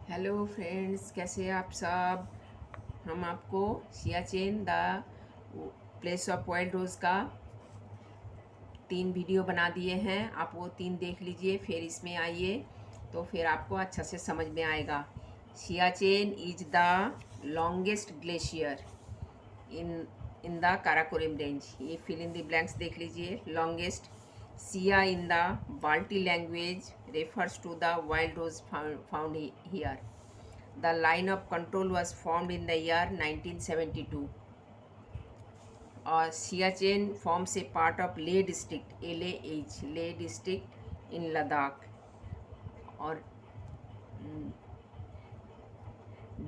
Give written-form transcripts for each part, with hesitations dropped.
Hello friends, कैसे हैं आप सब। हम आपको Siachen the place of wild rose का 3 वीडियो बना दिए हैं। आप वो 3 देख लीजिए, फिर इसमें आइए तो फिर आपको अच्छा से समझ में आएगा। Siachen is the longest glacier in in the Karakoram range. ये फिल इन द ब्लैंक्स देख लीजिए। Longest sia in the Balti language refers to the wild rose found here. The line of control was formed in the year 1972. और Siachen forms a part of Leh district, LAH, Leh district in Ladakh. और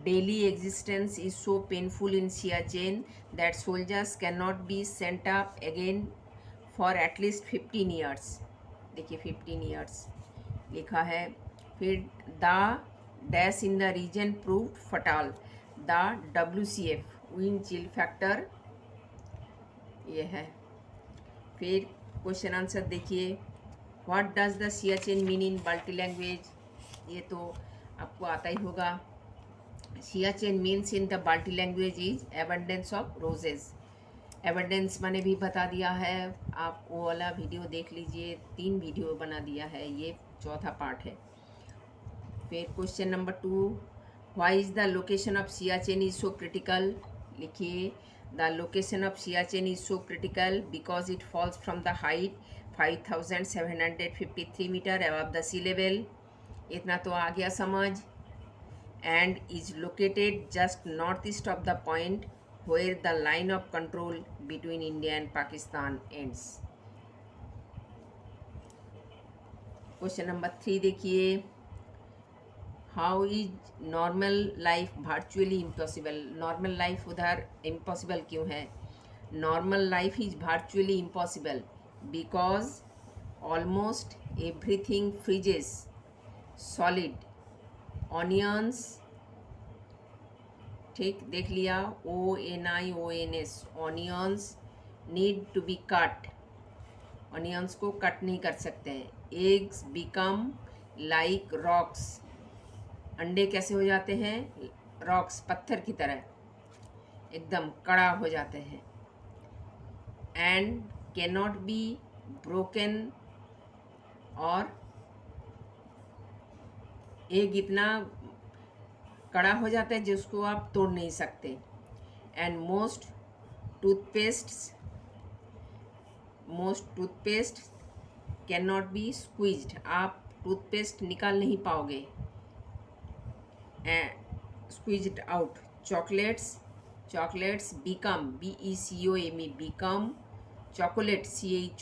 daily existence is so painful in Siachen that soldiers cannot be sent up again for at least 15 years. देखिए 15 years लिखा है। फिर the dash in the region proved fatal. The WCF wind chill factor ये है। फिर question answer देखिए। What does the Siachen mean in Balti language, ये तो आपको आता ही होगा। Siachen means in the Balti language is abundance of roses. Evidence मैंने भी बता दिया है, आप वो वाला वीडियो देख लीजिए। 3 वीडियो बना दिया है, ये चौथा पार्ट है। फिर question number 2, why is the location of Siachen is so critical. लिखिए the location of Siachen is so critical because it falls from the height 5753 metre above the sea level. इतना तो आ गया समझ। And is located just north east of the point where the line of control between India and Pakistan ends. Question number 3 देखिए। How is normal life virtually impossible. Normal life उधर impossible क्यों है। Normal life is virtually impossible because almost everything freezes solid. Onions, ठीक देख लिया। ONIONS, onions need to be cut. Onions को cut नहीं कर सकते हैं। Eggs become like rocks. अंडे कैसे हो जाते हैं, रॉक्स, पत्थर की तरह एकदम कड़ा हो जाते हैं। एंड कैनॉट बी ब्रोकन, और एग इतना कड़ा हो जाता है जिसको आप तोड़ नहीं सकते। And most toothpaste can not be squeezed. आप टूथपेस्ट निकाल नहीं पाओगे। Squeezed out. Chocolates become BECOME become chocolate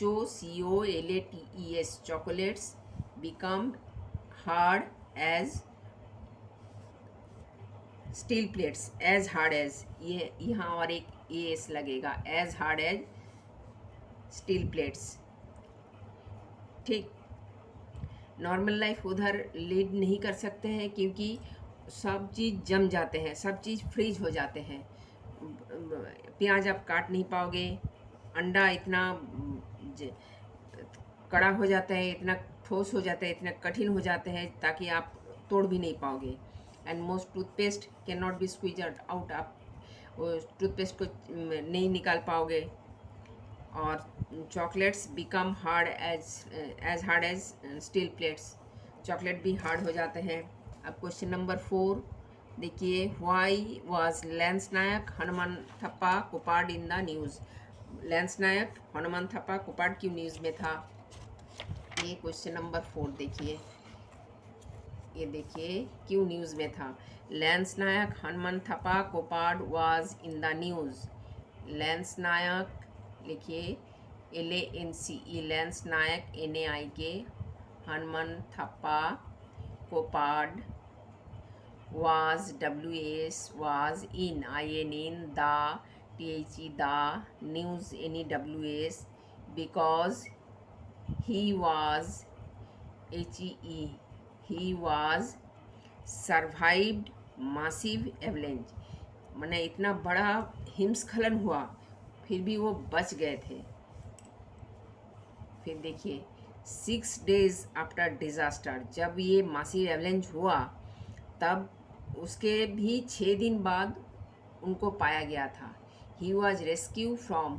CHOCOLATES chocolates become hard as steel plates. As hard as, ये यहाँ और एक AS लगेगा। As hard as steel plates, ठीक। नॉर्मल लाइफ उधर लीड नहीं कर सकते हैं क्योंकि सब चीज़ जम जाते हैं, सब चीज़ फ्रीज हो जाते हैं। प्याज आप काट नहीं पाओगे। अंडा इतना कड़ा हो जाता है, इतना ठोस हो जाता है, इतना कठिन हो जाते हैं ताकि आप तोड़ भी नहीं पाओगे। And most toothpaste can not be squeeze out. आप टूथपेस्ट को नहीं निकाल पाओगे। और chocolates become hard as hard as steel plates. Chocolate भी हार्ड हो जाते हैं। अब क्वेश्चन नंबर 4 देखिए। Why was Lance Naik Hanumanthappa Koppad in the news. Lance Naik Hanumanthappa Koppad क्यों न्यूज़ में था, ये क्वेश्चन नंबर 4 देखिए। ये देखिए क्यों न्यूज़ में था। Lance Naik Hanumanthappa Koppad was in the news. Lance Naik लिखिए LANCE, Lance Naik NAIK, Hanumanthappa Koppad was was in the news NEWS because he was he was survived massive avalanche। मैंने इतना बड़ा हिमस्खलन हुआ फिर भी वो बच गए थे। फिर देखिए 6 days आफ्टर डिज़ास्टर, जब ये मासिव एवलेंज हुआ तब उसके भी 6 दिन बाद उनको पाया गया था। He was rescue from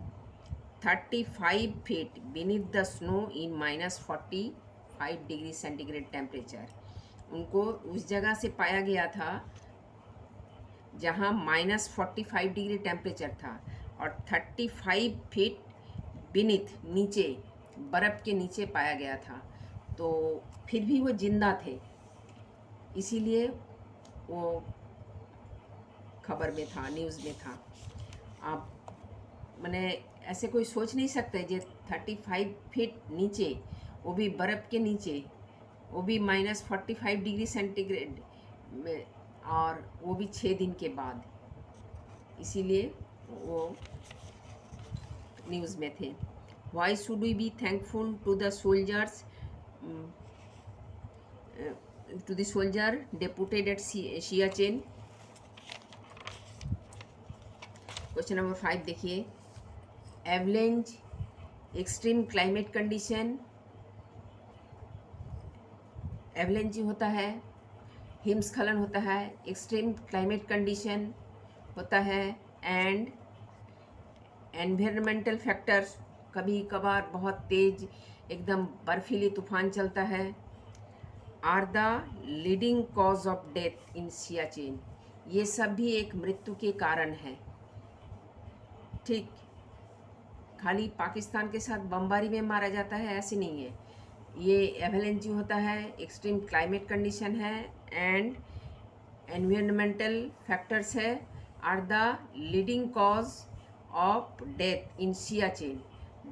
35 feet beneath the snow in -45 degree centigrade temperature. उनको उस जगह से पाया गया था जहाँ -45 डिग्री टेम्परेचर था और 35 फीट बीनीथ, नीचे, बर्फ़ के नीचे पाया गया था। तो फिर भी वो जिंदा थे, इसीलिए वो खबर में था, न्यूज़ में था। आप मैंने ऐसे कोई सोच नहीं सकते जे 35 फीट नीचे, वो भी बर्फ़ के नीचे, वो भी -45 डिग्री सेंटीग्रेड में, और वो भी 6 दिन के बाद, इसीलिए वो न्यूज़ में थे। Why should we be thankful to the soldiers, to the soldier deputed at Siachen. Question number 5 देखिए। Avalanche, extreme climate condition, avalanche होता है, हिमस्खलन होता है, एक्सट्रीम क्लाइमेट कंडीशन होता है, एंड एनवायरमेंटल फैक्टर्स, कभी कभार बहुत तेज एकदम बर्फीली तूफान चलता है, are the leading cause of death in Siachen. ये सब भी एक मृत्यु के कारण है। ठीक, खाली पाकिस्तान के साथ बमबारी में मारा जाता है ऐसे नहीं है। ये एवलेंज होता है, एक्सट्रीम क्लाइमेट कंडीशन है, एंड एनवायरमेंटल फैक्टर्स है, are the leading cause of death in Siachen.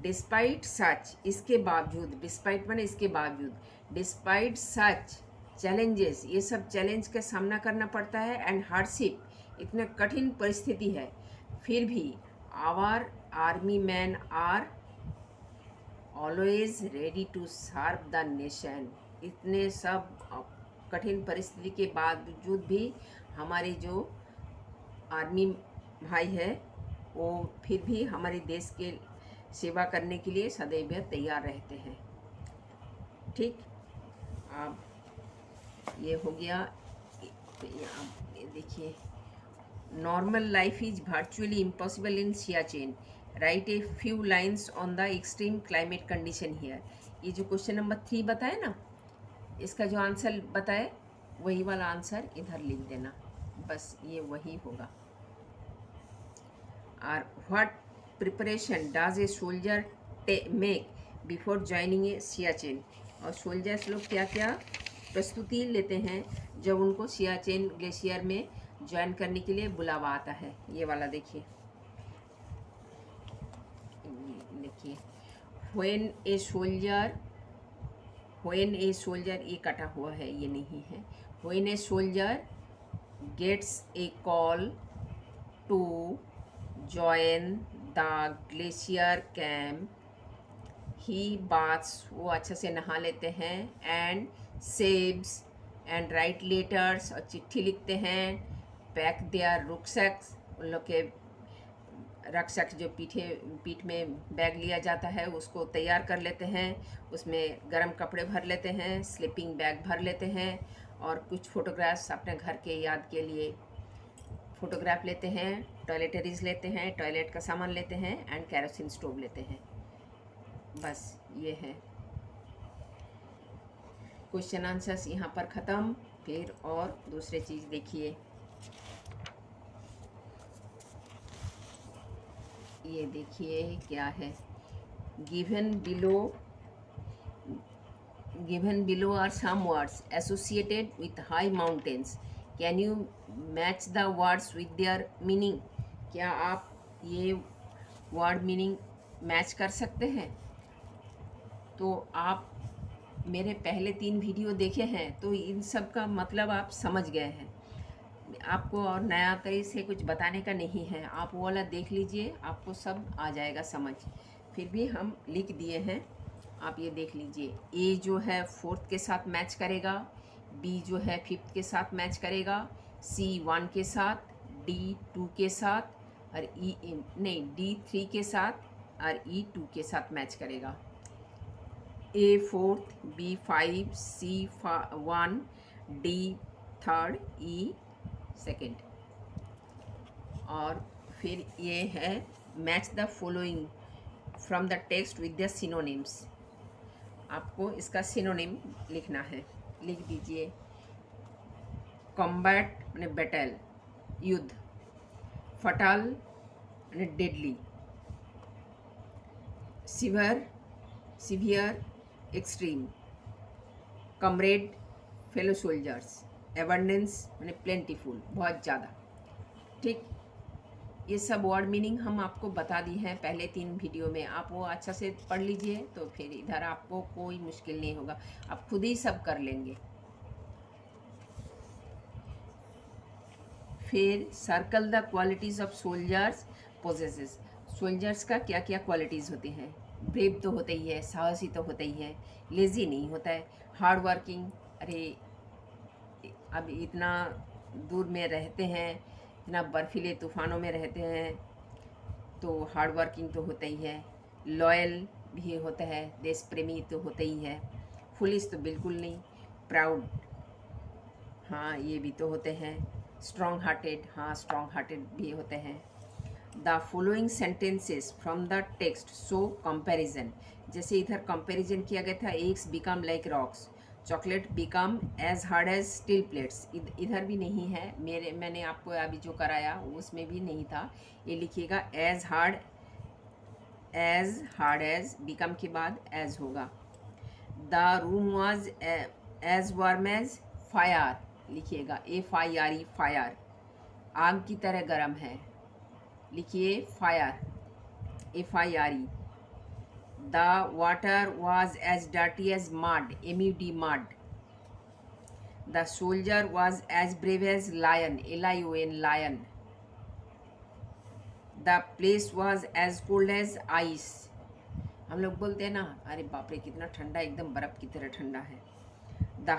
Despite such, इसके बावजूद, डिस्पाइट माने इसके बावजूद, डिस्पाइट सच चैलेंजेस, ये सब चैलेंज का सामना करना पड़ता है, एंड हार्डशिप, इतना कठिन परिस्थिति है, फिर भी our army man are always ready to serve the nation. इतने सब कठिन परिस्थिति के बावजूद भी हमारे जो आर्मी भाई है वो फिर भी हमारे देश के सेवा करने के लिए सदैव तैयार रहते हैं। ठीक, अब ये हो गया। तो ये देखिए, normal life is virtually impossible in Siachen, right a few lines on the extreme climate condition here. ये जो क्वेश्चन नंबर 3 बताए ना, इसका जो आंसर बताए वही वाला आंसर इधर लिख देना, बस ये वही होगा। और what preparation does a soldier make before joining a Siachen. और सोल्जर्स लोग क्या क्या प्रस्तुति लेते हैं जब उनको सियाचिन ग्लेशियर में ज्वाइन करने के लिए बुलावा आता है। ये वाला देखिए, व्हेन ए सोल्जर, ये कटा हुआ है, ये नहीं है। When a soldier gets a call to join the glacier camp, he baths, वो अच्छे से नहा लेते हैं, and shaves and write letters, और चिट्ठी लिखते हैं, पैक देयर रुकसैक्स, उन लोग के रक्षक जो पीठ में बैग लिया जाता है उसको तैयार कर लेते हैं, उसमें गर्म कपड़े भर लेते हैं, स्लीपिंग बैग भर लेते हैं, और कुछ फ़ोटोग्राफ्स अपने घर के याद के लिए फ़ोटोग्राफ लेते हैं, टॉयलेटरीज लेते हैं, टॉयलेट का सामान लेते हैं, एंड केरोसिन स्टोव लेते हैं। बस ये है क्वेश्चन आंसर्स यहाँ पर ख़त्म। फिर और दूसरे चीज़ देखिए, ये देखिए क्या है। Given below are some words associated with high mountains, can you match the words with their meaning. क्या आप ये वर्ड मीनिंग मैच कर सकते हैं? तो आप मेरे पहले 3 वीडियो देखे हैं तो इन सब का मतलब आप समझ गए हैं। आपको और नया तरीके से कुछ बताने का नहीं है, आप वो वाला देख लीजिए, आपको सब आ जाएगा समझ। फिर भी हम लिख दिए हैं, आप ये देख लीजिए। ए जो है 4th के साथ मैच करेगा, बी जो है 5th के साथ मैच करेगा, सी 1 के साथ, डी 2 के साथ, और डी 3 के साथ, और ई 2 के साथ मैच करेगा। ए 4th, बी 5, सी 1, डी थर्ड, ई सेकेंड। और फिर ये है match the following from the text with the synonyms. आपको इसका सिनोनिम लिखना है, लिख दीजिए। कॉम्बैट माने बैटल, युद्ध। फटाल माने deadly. Severe, extreme. Comrade, fellow soldiers. Abundance माने प्लेंटीफुल, बहुत ज़्यादा। ठीक, ये सब वर्ड मीनिंग हम आपको बता दी हैं पहले 3 वीडियो में। आप वो अच्छा से पढ़ लीजिए, तो फिर इधर आपको कोई मुश्किल नहीं होगा, आप खुद ही सब कर लेंगे। फिर circle the qualities of soldiers possesses. Soldiers का क्या क्या क्वालिटीज़ होती हैं? ब्रेव तो होता ही है, साहसी तो होता ही है, लेज़ी नहीं होता है, हार्ड वर्किंग। अरे अब इतना दूर में रहते हैं, इतना बर्फीले तूफ़ानों में रहते हैं, तो हार्ड वर्किंग तो होता ही है। लॉयल भी होता है, देश प्रेमी तो होता ही है। फुलिश तो बिल्कुल नहीं। प्राउड, हाँ ये भी तो होते हैं। स्ट्रॉन्ग हार्टेड, हाँ स्ट्रॉन्ग हार्टेड भी होते हैं। The following sentences from the text show comparison. जैसे इधर कंपैरिजन किया गया था, eggs become like rocks, chocolate become as hard as steel plates. इधर भी नहीं है, मैंने आपको अभी जो कराया उसमें भी नहीं था। ये लिखिएगा एज हार्ड एज, बिकम के बाद एज होगा। The room was as warm as fire, लिखिएगा FIRE, फायर, आग की तरह गर्म है, लिखिए fire, FIRE। The water was as dirty as mud, MUD, mud. The soldier was as brave as lion, LION, lion. The place was as cold as ice. हम लोग बोलते हैं ना, अरे बाप रे कितना ठंडा, एकदम बर्फ़ की तरह ठंडा है। The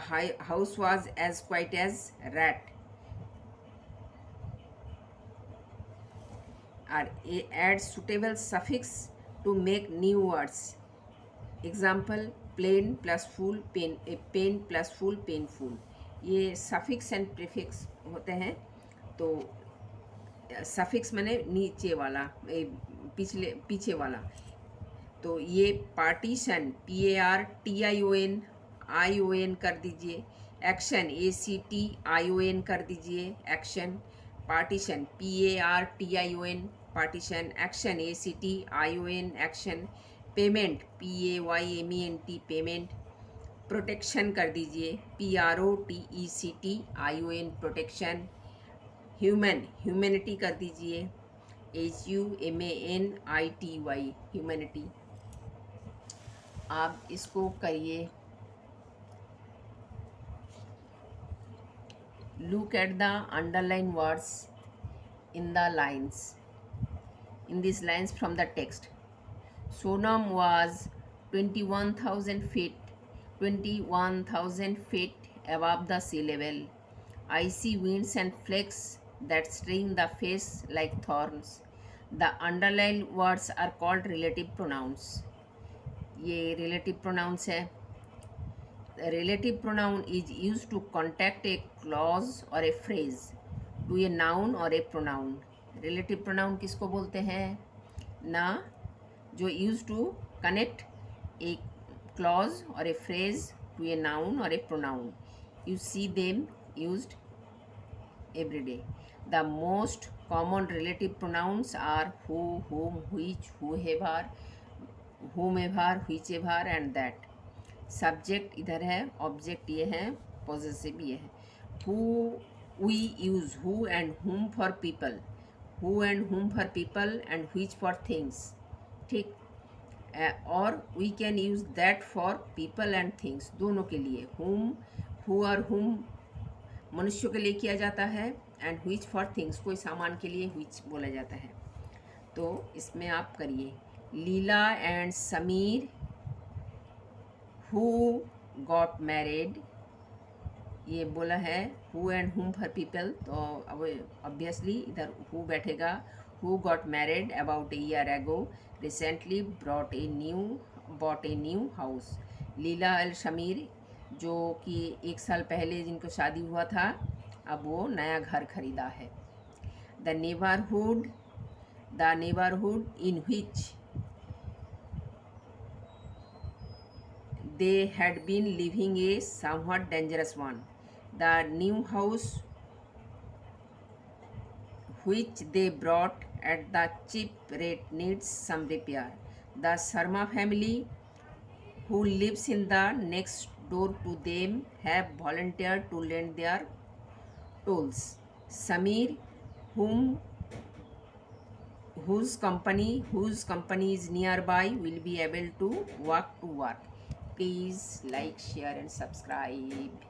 house was as quiet as rat. Or add suitable suffix to make new words. Example, plain plus full, pain plus full, painful. ये suffix and prefix होते हैं। तो suffix माने नीचे वाला, पीछे वाला। तो ये partition, PARTION, ION कर दीजिए। एक्शन, ACTION कर दीजिए, action. Partition, PARTION, partition. Action, ACTION, action. Payment, PAYMENT, payment. Protection कर दीजिए, PROTECTION, प्रोटेक्शन। ह्यूमन, ह्यूमैनिटी कर दीजिए, HUMANITY, ह्यूमैनिटी। आप इसको करिए। Look at the underlined words in these lines from the text. Sonam was 21,000 feet above the sea level. Icy winds and flakes that sting the face like thorns. The underlined words are called relative pronouns. ये relative pronouns है। The relative pronoun is used to contact a clause or a phrase to a noun or a pronoun. Relative pronoun किसको बोलते हैं? ना जो used to connect a clause or a phrase to a noun or a pronoun. You see them used every day. The most common relative pronouns are who, whom, which, whoever, whomever, whichever and that. Subject इधर है, object ये है, possessive ये है। Who we use who and whom for people, who and whom for people and which for things. ठीक, और we can use that for people and things, दोनों के लिए। हुम, हु और हुम मनुष्यों के लिए किया जाता है, एंड व्हिच फॉर थिंग्स, कोई सामान के लिए व्हिच बोला जाता है। तो इसमें आप करिए। Leela and Sameer who got married, ये बोला है who and whom for people, तो अब ऑब्वियसली इधर हु बैठेगा। Who got married about a year ago, recently bought a new house. Leela L Shamir, जो कि 1 साल पहले जिनको शादी हुआ था, अब वो नया घर खरीदा है। The neighbourhood in which they had been living a somewhat dangerous one. The new house which they bought at the cheap rate needs some repair. The Sharma family, who lives in the next door to them, have volunteered to lend their tools. Samir, whose company is nearby, will be able to walk to work. Please like, share and subscribe.